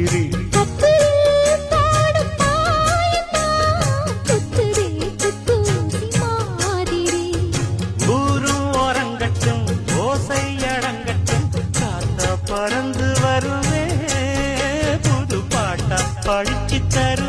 போக்கிரி ஊரும் ஓரங்கட்டும் ஓசை அடங்கட்டும் காத்த பறந்து வருவே புது பாட்டா படிச்சு தரு